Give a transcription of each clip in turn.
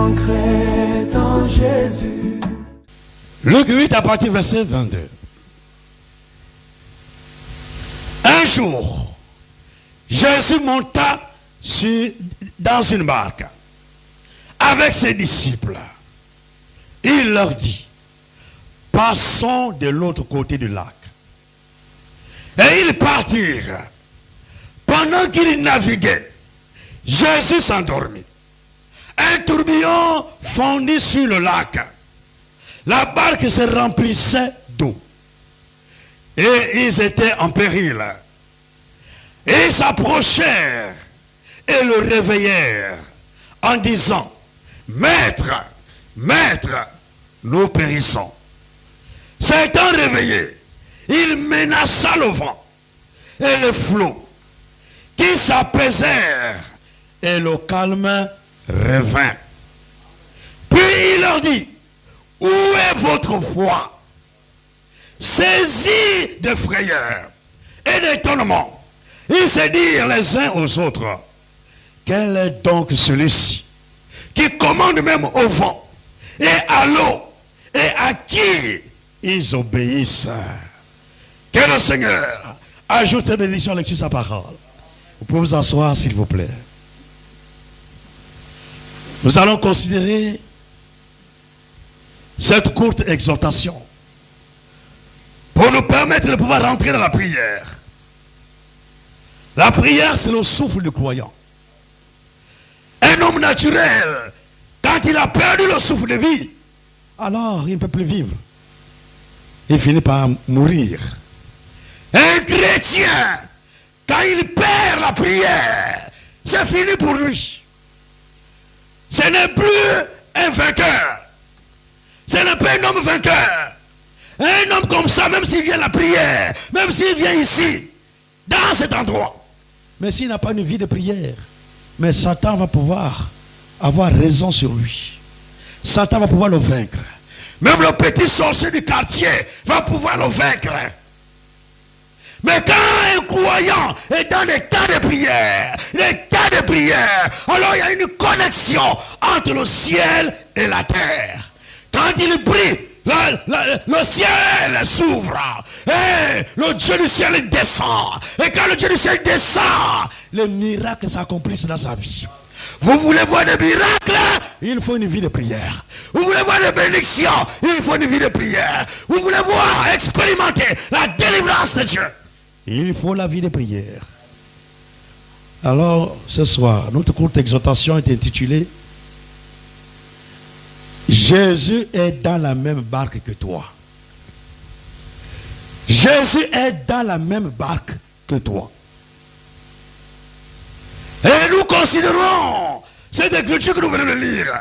vaincrai en Jésus. Luc 8 à partir du verset 22. Un jour, Jésus monta dans une barque avec ses disciples. Il leur dit, passons de l'autre côté du lac. Et ils partirent. Pendant qu'ils naviguaient, Jésus s'endormit. Un tourbillon fondit sur le lac. La barque se remplissait d'eau. Et ils étaient en péril. Et ils s'approchèrent et le réveillèrent en disant, Maître, Maître, nous périssons. S'étant réveillé, il menaça le vent et le flot qui s'apaisèrent et le calme revint. Puis il leur dit, où est votre foi? Saisis de frayeur et d'étonnement, ils se dirent les uns aux autres, quel est donc celui-ci qui commande même au vent et à l'eau et à qui ils obéissent? Que le Seigneur ajoute cette bénédiction à la lecture de sa parole. Vous pouvez vous asseoir s'il vous plaît. Nous allons considérer cette courte exhortation pour nous permettre de pouvoir rentrer dans la prière. La prière, c'est le souffle du croyant. Un homme naturel, quand il a perdu le souffle de vie, alors il ne peut plus vivre. Il finit par mourir. Un chrétien, quand il perd la prière, c'est fini pour lui. Ce n'est plus un vainqueur. Ce n'est pas un homme vainqueur. Un homme comme ça, même s'il vient à la prière, même s'il vient ici, dans cet endroit, mais s'il n'a pas une vie de prière, mais Satan va pouvoir avoir raison sur lui. Satan va pouvoir le vaincre. Même le petit sorcier du quartier va pouvoir le vaincre. Mais quand un croyant est dans des temps de prière, alors il y a une connexion entre le ciel et la terre. Quand il prie, le ciel s'ouvre et le Dieu du ciel descend. Et quand le Dieu du ciel descend, les miracles s'accomplissent dans sa vie. Vous voulez voir des miracles? Il faut une vie de prière. Vous voulez voir des bénédictions? Il faut une vie de prière. Vous voulez voir, expérimenter la délivrance de Dieu? Il faut la vie de prière. Alors, ce soir, notre courte exhortation est intitulée Jésus est dans la même barque que toi. Jésus est dans la même barque que toi. Et nous considérons cette écriture que nous venons de lire.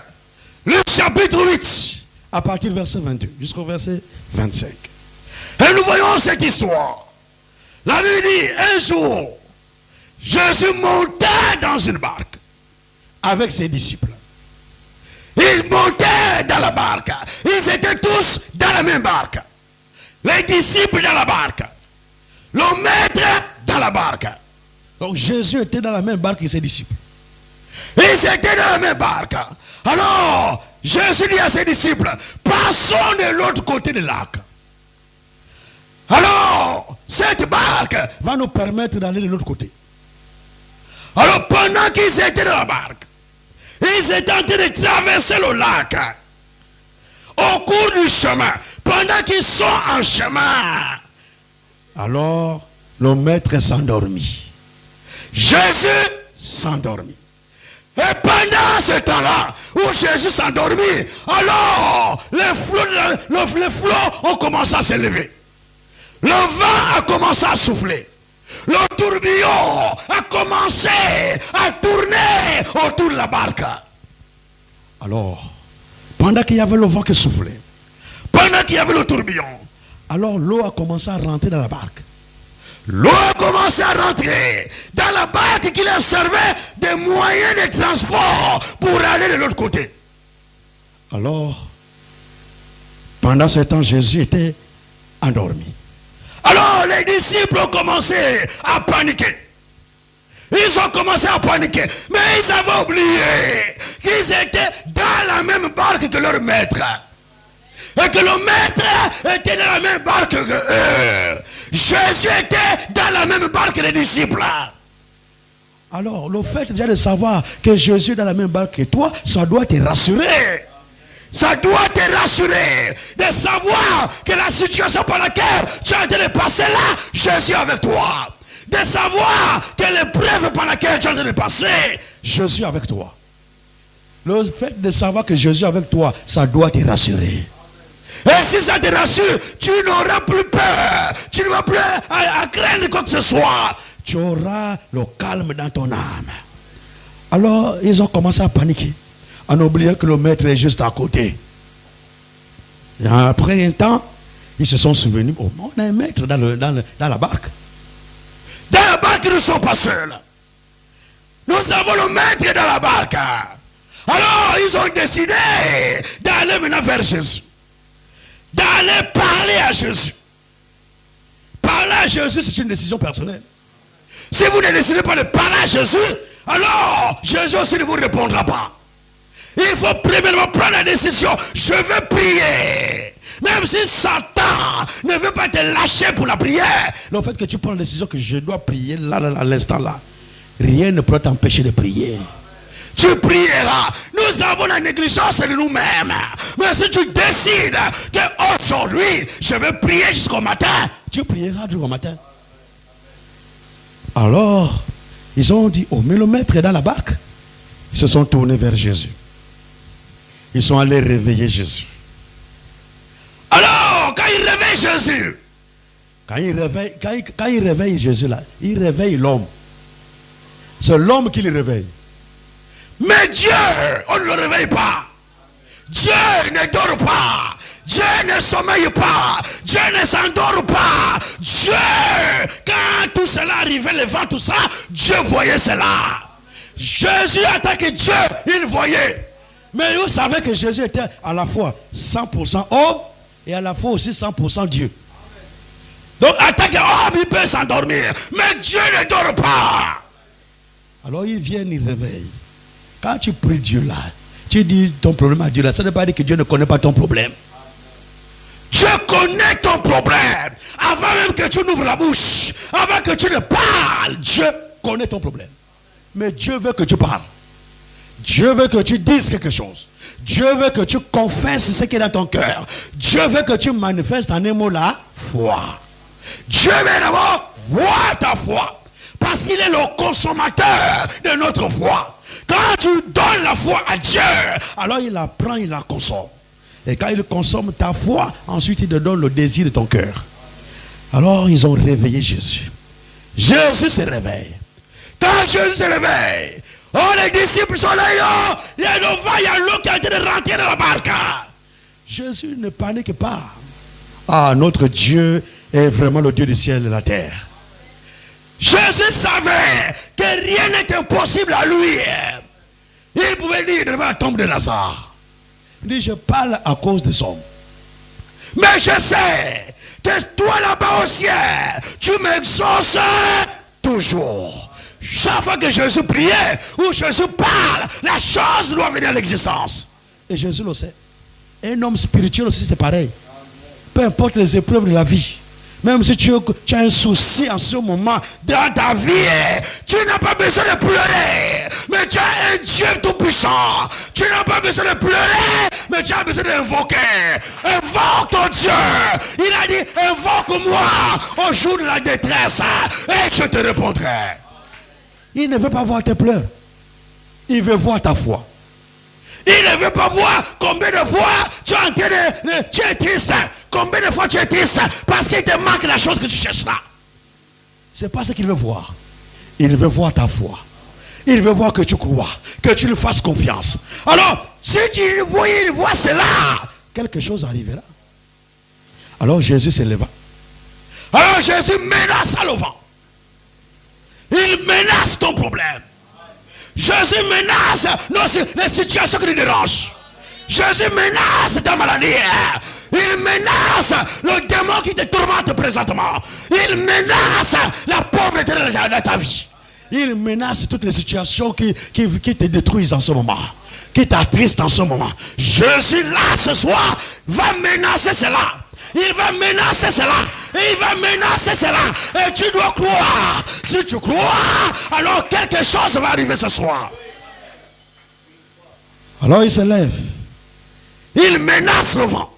Le chapitre 8, à partir du verset 22 jusqu'au verset 25. Et nous voyons cette histoire. La Bible dit, un jour, Jésus montait dans une barque avec ses disciples. Ils montaient dans la barque. Ils étaient tous dans la même barque. Les disciples dans la barque. Le maître dans la barque. Donc Jésus était dans la même barque que ses disciples. Ils étaient dans la même barque. Alors, Jésus dit à ses disciples, passons de l'autre côté du lac. Alors, cette barque va nous permettre d'aller de l'autre côté. Alors, pendant qu'ils étaient dans la barque, ils étaient en train de traverser le lac. Au cours du chemin, pendant qu'ils sont en chemin, alors le maître s'endormit. Jésus s'endormit. Et pendant ce temps-là, où Jésus s'endormit, alors les flots ont commencé à s'élever. Le vent a commencé à souffler. Le tourbillon a commencé à tourner autour de la barque. Alors, pendant qu'il y avait le vent qui soufflait, pendant qu'il y avait le tourbillon, alors l'eau a commencé à rentrer dans la barque. L'eau a commencé à rentrer dans la barque qui leur servait de moyen de transport pour aller de l'autre côté. Alors, pendant ce temps, Jésus était endormi. Alors les disciples ont commencé à paniquer. Ils ont commencé à paniquer. Mais ils avaient oublié qu'il ils étaient dans la même barque que leur maître. Et que le maître était dans la même barque que eux. Jésus était dans la même barque que les disciples. Alors, le fait déjà de savoir que Jésus est dans la même barque que toi, ça doit te rassurer. Ça doit te rassurer. De savoir que la situation par laquelle tu as été passer là, Jésus est avec toi. De savoir que l'épreuve par laquelle tu as été passer, Jésus est avec toi. Le fait de savoir que Jésus est avec toi, ça doit te rassurer. Et si ça te rassure, tu n'auras plus peur. Tu ne vas plus à craindre quoi que ce soit. Tu auras le calme dans ton âme. Alors, ils ont commencé à paniquer, en oubliant que le maître est juste à côté. Et après un temps, ils se sont souvenus, oh, on a un maître dans la barque. Dans la barque, nous ne sommes pas seuls. Nous avons le maître dans la barque. Alors, ils ont décidé d'aller maintenant vers Jésus. D'aller parler à Jésus. Parler à Jésus, c'est une décision personnelle. Si vous ne décidez pas de parler à Jésus, alors Jésus aussi ne vous répondra pas. Il faut premièrement prendre la décision. Je vais prier. Même si Satan ne veut pas te lâcher pour la prière, le fait que tu prends la décision que je dois prier là, à l'instant là, rien ne peut t'empêcher de prier. Tu prieras. Nous avons la négligence de nous-mêmes. Mais si tu décides qu'aujourd'hui, je vais prier jusqu'au matin, tu prieras jusqu'au matin. Alors, ils ont dit, oh, mais le maître est dans la barque. Ils se sont tournés vers Jésus. Ils sont allés réveiller Jésus. Alors, quand ils réveillent Jésus, quand ils réveillent Jésus là, ils réveillent l'homme. C'est l'homme qui le réveille. Mais Dieu, on ne le réveille pas. Dieu ne dort pas. Dieu ne sommeille pas. Dieu ne s'endort pas. Dieu, quand tout cela arrivait, le vent, tout ça, Dieu voyait cela. Jésus, en tant que Dieu, il voyait. Mais vous savez que Jésus était à la fois 100% homme et à la fois aussi 100% Dieu. Donc, en tant qu'homme, il peut s'endormir. Mais Dieu ne dort pas. Alors, ils viennent, ils réveillent. Quand tu pries Dieu là, tu dis ton problème à Dieu là, ça ne veut pas dire que Dieu ne connaît pas ton problème. Dieu connaît ton problème. Avant même que tu n'ouvres la bouche, avant que tu ne parles, Dieu connaît ton problème. Mais Dieu veut que tu parles. Dieu veut que tu dises quelque chose. Dieu veut que tu confesses ce qui est dans ton cœur. Dieu veut que tu manifestes en un mot la foi. Dieu veut d'abord voir ta foi. Parce qu'il est le consommateur de notre foi. Quand tu donnes la foi à Dieu, alors il la prend, il la consomme. Et quand il consomme ta foi, ensuite il te donne le désir de ton cœur. Alors ils ont réveillé Jésus. Jésus se réveille. Quand Jésus se réveille, oh, les disciples sont là, il y a le vent, il y a l'eau qui a été de rentrer dans la barque. Jésus ne panique pas. Ah, notre Dieu est vraiment le Dieu du ciel et de la terre. Jésus savait que rien n'est impossible à lui. Il pouvait dire devant la tombe de Lazare. Il dit, je parle à cause des hommes. Mais je sais que toi là-bas au ciel, tu m'exauces toujours. Chaque fois que Jésus priait ou Jésus parle, la chose doit venir à l'existence. Et Jésus le sait. Un homme spirituel aussi, c'est pareil. Peu importe les épreuves de la vie. Même si tu as un souci en ce moment dans ta vie, tu n'as pas besoin de pleurer. Mais tu as un Dieu tout-puissant. Tu n'as pas besoin de pleurer, mais tu as besoin d'invoquer. Invoque ton Dieu. Il a dit, invoque-moi au jour de la détresse et je te répondrai. Il ne veut pas voir tes pleurs. Il veut voir ta foi. Il ne veut pas voir combien de fois tu es en train tu es triste. Combien de fois tu es triste parce qu'il te manque la chose que tu cherches là. C'est pas ce qu'il veut voir. Il veut voir ta foi. Il veut voir que tu crois, que tu lui fasses confiance. Alors, si tu vois cela, quelque chose arrivera. Alors Jésus se leva. Alors Jésus menace le vent. Il menace ton problème. Jésus menace les situations qui nous dérangent. Jésus menace ta maladie. Il menace le démon qui te tourmente présentement. Il menace la pauvreté de ta vie. Il menace toutes les situations qui te détruisent en ce moment. qui t'attriste en ce moment. Jésus, là, ce soir, va menacer cela. Il va menacer cela. Et il va menacer cela. Et tu dois croire. Si tu crois, alors quelque chose va arriver ce soir. Alors il se lève. Il menace le vent.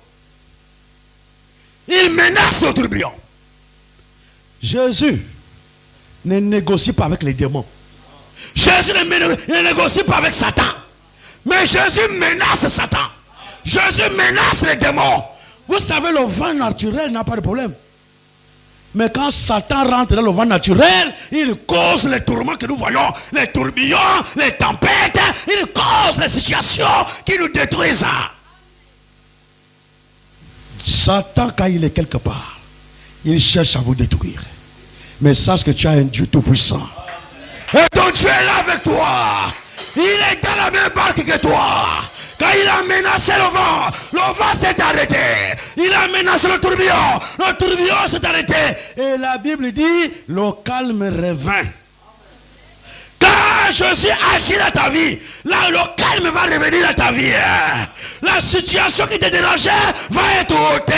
Il menace le tourbillon. Jésus ne négocie pas avec les démons. Jésus ne négocie pas avec Satan. Mais Jésus menace Satan. Jésus menace les démons. Vous savez, le vent naturel n'a pas de problème. Mais quand Satan rentre dans le vent naturel, il cause les tourments que nous voyons, les tourbillons, les tempêtes, il cause les situations qui nous détruisent. Satan, quand il est quelque part, il cherche à vous détruire. Mais sache que tu as un Dieu tout-puissant. Et ton Dieu est là avec toi. Il est dans la même barque que toi. Quand il a menacé le vent s'est arrêté. Il a menacé le tourbillon s'est arrêté. Et la Bible dit, le calme revint. Quand Jésus agit dans ta vie, là, le calme va revenir dans ta vie. La situation qui te dérangeait va être ôtée.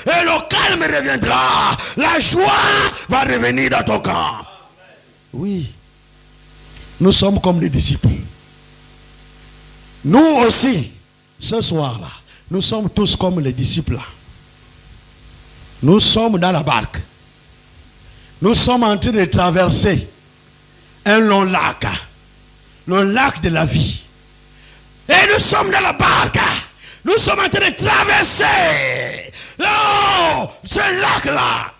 Et le calme reviendra. La joie va revenir dans ton camp. Oui. Nous sommes comme les disciples. Nous aussi, ce soir-là, nous sommes tous comme les disciples. Nous sommes dans la barque. Nous sommes en train de traverser un long lac. Le lac de la vie. Et nous sommes dans la barque. Nous sommes en train de traverser. Oh, ce lac-là.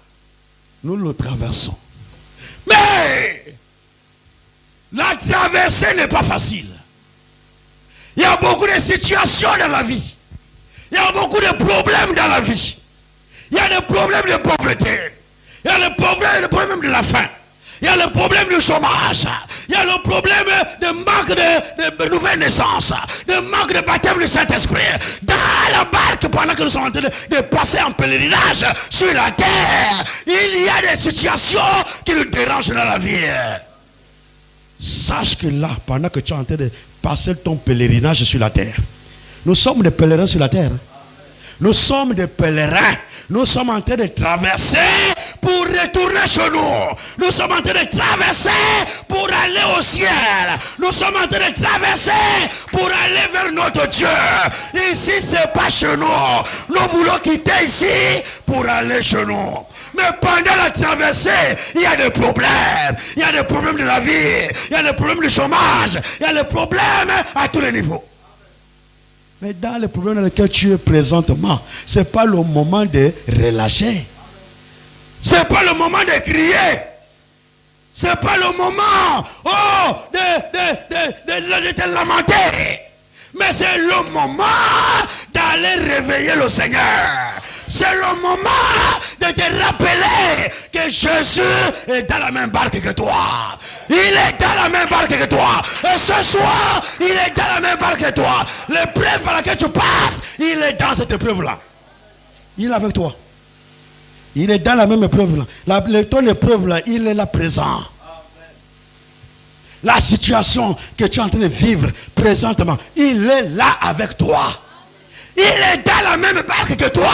Nous le traversons. Mais la traversée n'est pas facile. Il y a beaucoup de situations dans la vie. Il y a beaucoup de problèmes dans la vie. Il y a des problèmes de pauvreté. Il y a le problème de la faim. Il y a le problème du chômage. Il y a le problème de manque de nouvelle naissance. De manque de baptême du Saint-Esprit. Dans la barque, pendant que nous sommes en train de passer en pèlerinage sur la terre, il y a des situations qui nous dérangent dans la vie. Sache que là, pendant que tu es en train de passer ton pèlerinage sur la terre, nous sommes des pèlerins sur la terre. Nous sommes des pèlerins. Nous sommes en train de traverser pour retourner chez nous. Nous sommes en train de traverser pour aller au ciel. Nous sommes en train de traverser pour aller vers notre Dieu. Ici, ce n'est pas chez nous. Nous voulons quitter ici pour aller chez nous. Mais pendant la traversée, il y a des problèmes. Il y a des problèmes de la vie. Il y a des problèmes du chômage. Il y a des problèmes à tous les niveaux. Mais dans les problèmes dans lesquels tu es présentement, ce n'est pas le moment de relâcher. Ce n'est pas le moment de crier. Ce n'est pas le moment de te lamenter. Mais c'est le moment d'aller réveiller le Seigneur. C'est le moment de te rappeler que Jésus est dans la même barque que toi. Il est dans la même barque que toi. Et ce soir, il est dans la même barque que toi. L'épreuve par laquelle tu passes, il est dans cette épreuve-là. Il est avec toi. Il est dans la même épreuve-là. Ton épreuve-là, il est là présent. La situation que tu es en train de vivre présentement, il est là avec toi. Il est dans la même barque que toi.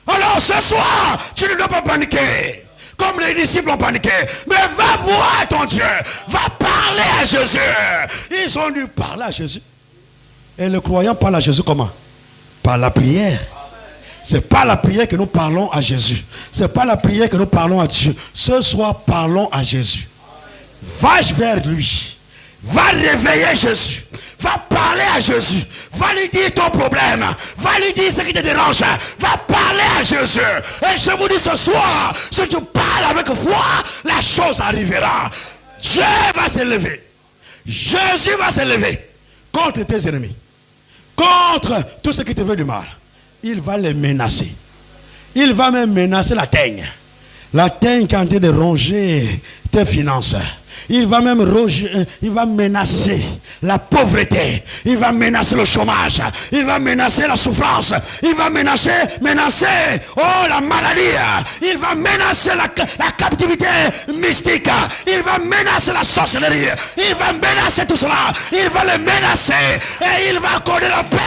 Alors ce soir, tu ne dois pas paniquer. Comme les disciples ont paniqué. Mais va voir ton Dieu. Va parler à Jésus. Ils ont dû parler à Jésus. Et le croyant parle à Jésus comment? Par la prière. C'est pas la prière que nous parlons à Jésus. C'est pas la prière que nous parlons à Dieu. Ce soir, parlons à Jésus. Va vers lui. Va réveiller Jésus. Va parler à Jésus. Va lui dire ton problème. Va lui dire ce qui te dérange. Va parler à Jésus. Et je vous dis ce soir, si tu parles avec foi, la chose arrivera. Dieu va se lever. Jésus va se lever contre tes ennemis. Contre tout ce qui te veut du mal. Il va les menacer. Il va même menacer la teigne. La teigne qui est en train de ronger tes finances. Il va même il va menacer la pauvreté. Il va menacer le chômage. Il va menacer la souffrance. Il va menacer, la maladie. Il va menacer la captivité mystique. Il va menacer la sorcellerie. Il va menacer tout cela. Il va le menacer. Et il va accorder la paix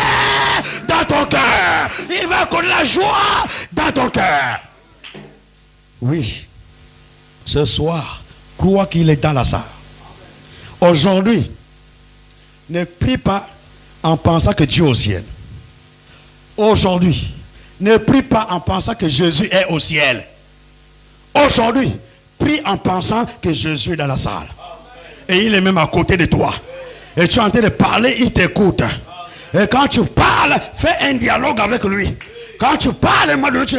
dans ton cœur. Il va accorder la joie dans ton cœur. Oui. Ce soir, crois qu'il est dans la salle. Aujourd'hui, ne prie pas en pensant que Dieu est au ciel. Aujourd'hui, ne prie pas en pensant que Jésus est au ciel. Aujourd'hui, prie en pensant que Jésus est dans la salle. Et il est même à côté de toi. Et tu es en train de parler, il t'écoute. Et quand tu parles, fais un dialogue avec lui. Quand tu parles,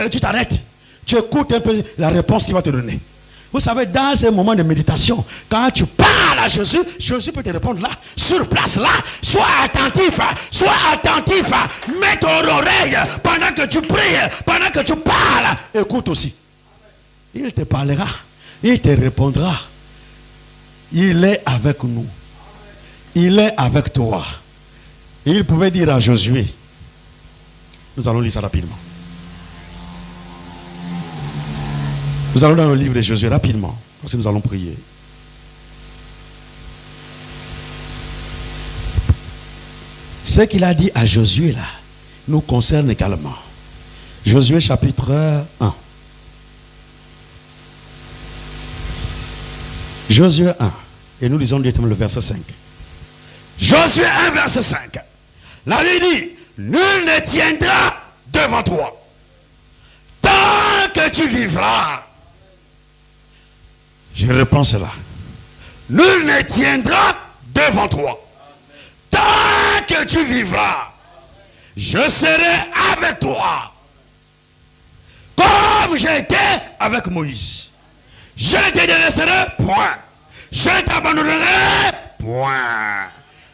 tu t'arrêtes. Tu écoutes un peu la réponse qu'il va te donner. Vous savez, dans ces moments de méditation, quand tu parles à Jésus, Jésus peut te répondre là, sur place là. Sois attentif, mets ton oreille pendant que tu pries, pendant que tu parles. Écoute aussi. Il te parlera, il te répondra. Il est avec nous. Il est avec toi. Il pouvait dire à Josué, nous allons lire ça rapidement. Nous allons dans le livre de Josué rapidement, parce que nous allons prier. Ce qu'il a dit à Josué là, nous concerne également. Josué chapitre 1. Josué 1. Et nous lisons directement le verset 5. Josué 1, verset 5. La Bible dit, nul ne tiendra devant toi tant que tu vivras. Je reprends cela. Nul ne tiendra devant toi tant que tu vivras. Je serai avec toi comme j'étais avec Moïse. Je ne te délaisserai point. Je ne t'abandonnerai point.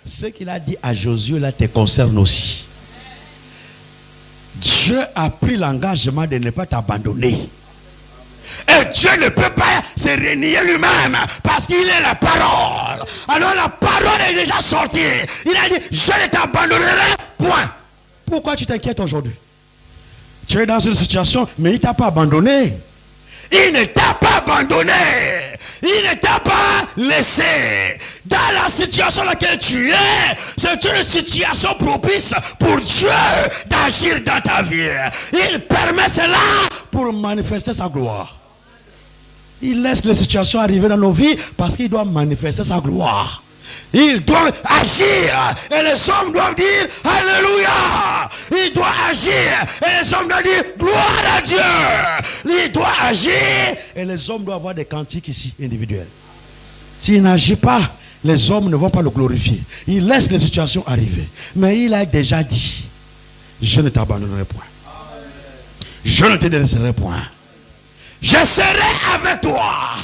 Ce qu'il a dit à Josué là te concerne aussi. Dieu a pris l'engagement de ne pas t'abandonner. Et Dieu ne peut pas se renier lui-même parce qu'il est la parole. Alors la parole est déjà sortie. Il a dit, je ne t'abandonnerai point. Pourquoi tu t'inquiètes aujourd'hui? Tu es dans une situation, mais il ne t'a pas abandonné. Il ne t'a pas abandonné. Il ne t'a pas laissé. Dans la situation dans laquelle tu es, c'est une situation propice pour Dieu d'agir dans ta vie. Il permet cela pour manifester sa gloire. Il laisse les situations arriver dans nos vies parce qu'il doit manifester sa gloire. Il doit agir et les hommes doivent dire Alléluia. Il doit agir et les hommes doivent dire gloire à Dieu. Il doit agir et les hommes doivent avoir des cantiques ici individuels. S'il n'agit pas, les hommes ne vont pas le glorifier. Il laisse les situations arriver. Mais il a déjà dit, je ne t'abandonnerai point. Je ne te délaisserai point. Je serai avec toi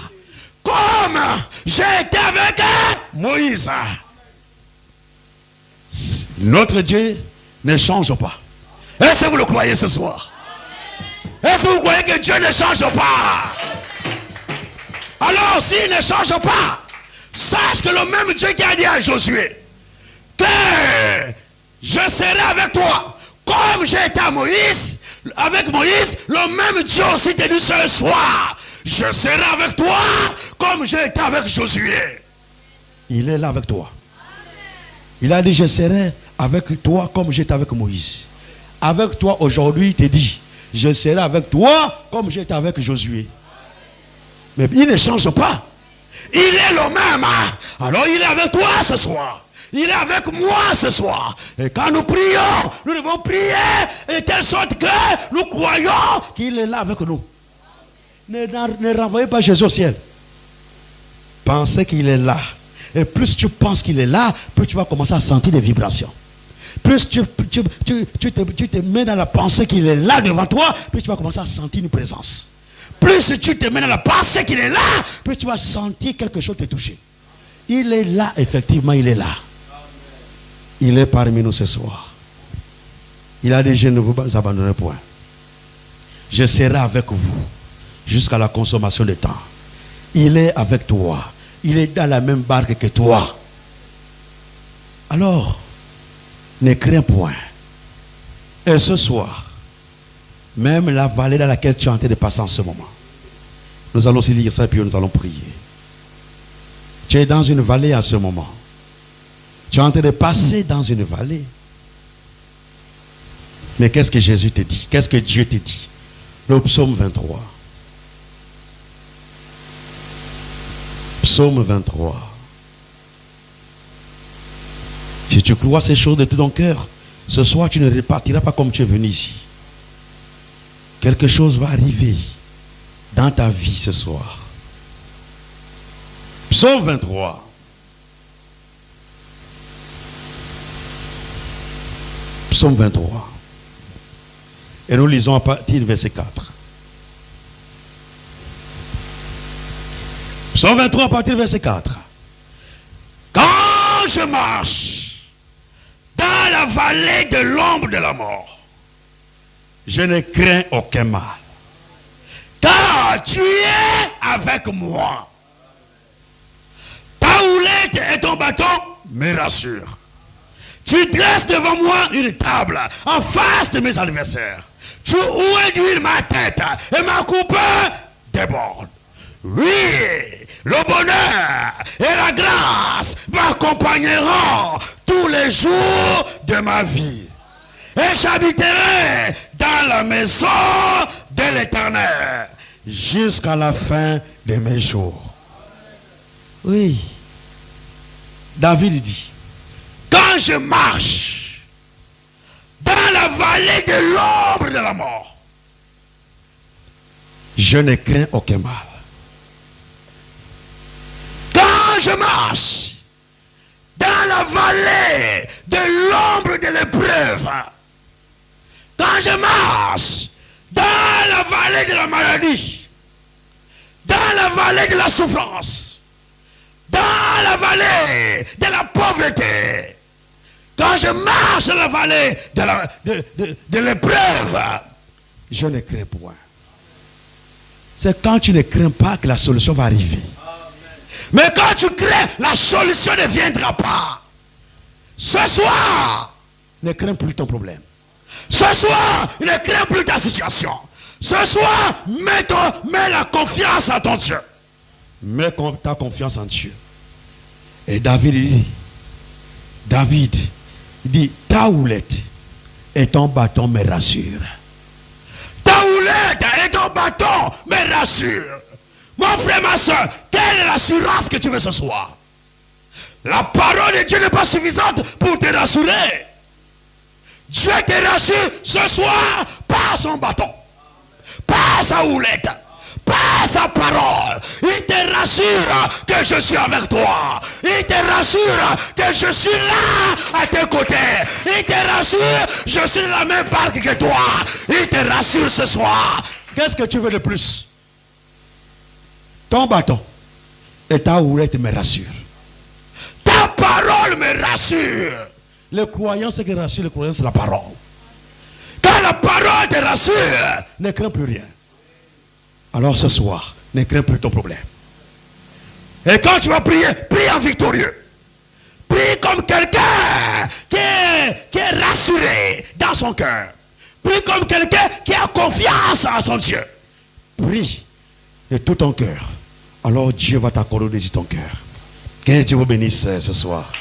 comme j'ai été avec Moïse. Notre Dieu ne change pas. Est-ce que vous le croyez ce soir? Est-ce que vous croyez que Dieu ne change pas? Alors s'il ne change pas, sache que le même Dieu qui a dit à Josué que je serai avec toi comme j'ai été avec Moïse, le même Dieu aussi te dit ce soir, je serai avec toi comme j'ai été avec Josué. Il est là avec toi. Il a dit, je serai avec toi comme j'étais avec Moïse. Avec toi aujourd'hui, il te dit, je serai avec toi comme j'étais avec Josué. Mais il ne change pas. Il est le même. Alors il est avec toi ce soir. Il est avec moi ce soir. Et quand nous prions, nous devons prier de telle sorte que nous croyons qu'il est là avec nous. Ne renvoyez pas Jésus au ciel. Pensez qu'il est là. Et plus tu penses qu'il est là, plus tu vas commencer à sentir des vibrations. Plus tu te mets dans la pensée qu'il est là devant toi, plus tu vas commencer à sentir une présence. Plus tu te mets dans la pensée qu'il est là, plus tu vas sentir quelque chose te toucher. Il est là, effectivement, il est là. Il est parmi nous ce soir. Il a dit, je ne vous abandonnerai point. Je serai avec vous jusqu'à la consommation des temps. Il est avec toi. il est dans la même barque que toi. Alors, ne crains point. Et ce soir, même la vallée dans laquelle tu es en train de passer en ce moment, nous allons aussi lire ça et puis nous allons prier. Tu es dans une vallée en ce moment. Tu es en train de passer dans une vallée. Mais qu'est-ce que Jésus te dit? Qu'est-ce que Dieu te dit? Le psaume 23. Psaume 23. Si tu crois ces choses de tout ton cœur, ce soir tu ne repartiras pas comme tu es venu ici. Quelque chose va arriver dans ta vie ce soir. Psaume 23. Psaume 23. Et nous lisons à partir du verset 4. Psaume 23 à partir du verset 4. Quand je marche dans la vallée de l'ombre de la mort, je ne crains aucun mal. Car tu es avec moi. Ta houlette et ton bâton me rassurent. Tu dresses devant moi une table en face de mes adversaires. Tu ouaies ma tête et ma coupe déborde. Oui, le bonheur et la grâce m'accompagneront tous les jours de ma vie. Et j'habiterai dans la maison de l'Éternel jusqu'à la fin de mes jours. Oui. David dit, quand je marche dans la vallée de l'ombre de la mort, je ne crains aucun mal. Quand je marche dans la vallée de l'ombre de l'épreuve, quand je marche dans la vallée de la maladie, dans la vallée de la souffrance, dans la vallée de la pauvreté, quand je marche dans la vallée de l'épreuve, je ne crains point. C'est quand tu ne crains pas que la solution va arriver. Mais quand tu crains, la solution ne viendra pas. Ce soir, ne crains plus ton problème. Ce soir, ne crains plus ta situation. Ce soir, mets la confiance en ton Dieu. Mets ta confiance en Dieu. Et David dit, ta houlette et ton bâton me rassurent. Ta houlette et ton bâton me rassurent. Mon frère, ma soeur, quelle est l'assurance que tu veux ce soir? La parole de Dieu n'est pas suffisante pour te rassurer. Dieu te rassure ce soir par son bâton, par sa houlette, par sa parole. Il te rassure que je suis avec toi. Il te rassure que je suis là à tes côtés. Il te rassure, je suis dans la même barque que toi. Il te rassure ce soir. Qu'est-ce que tu veux de plus? Ton bâton et ta houlette me rassurent. Ta parole me rassure. Le croyant, ce qui rassure le croyant, c'est la parole. Quand la parole te rassure, ne crains plus rien. Alors ce soir, ne crains plus ton problème. Et quand tu vas prier, prie en victorieux. Prie comme quelqu'un qui est rassuré dans son cœur. Prie comme quelqu'un qui a confiance en son Dieu. Prie de tout ton cœur. Alors Dieu va t'accorder ton cœur. Que Dieu vous bénisse ce soir.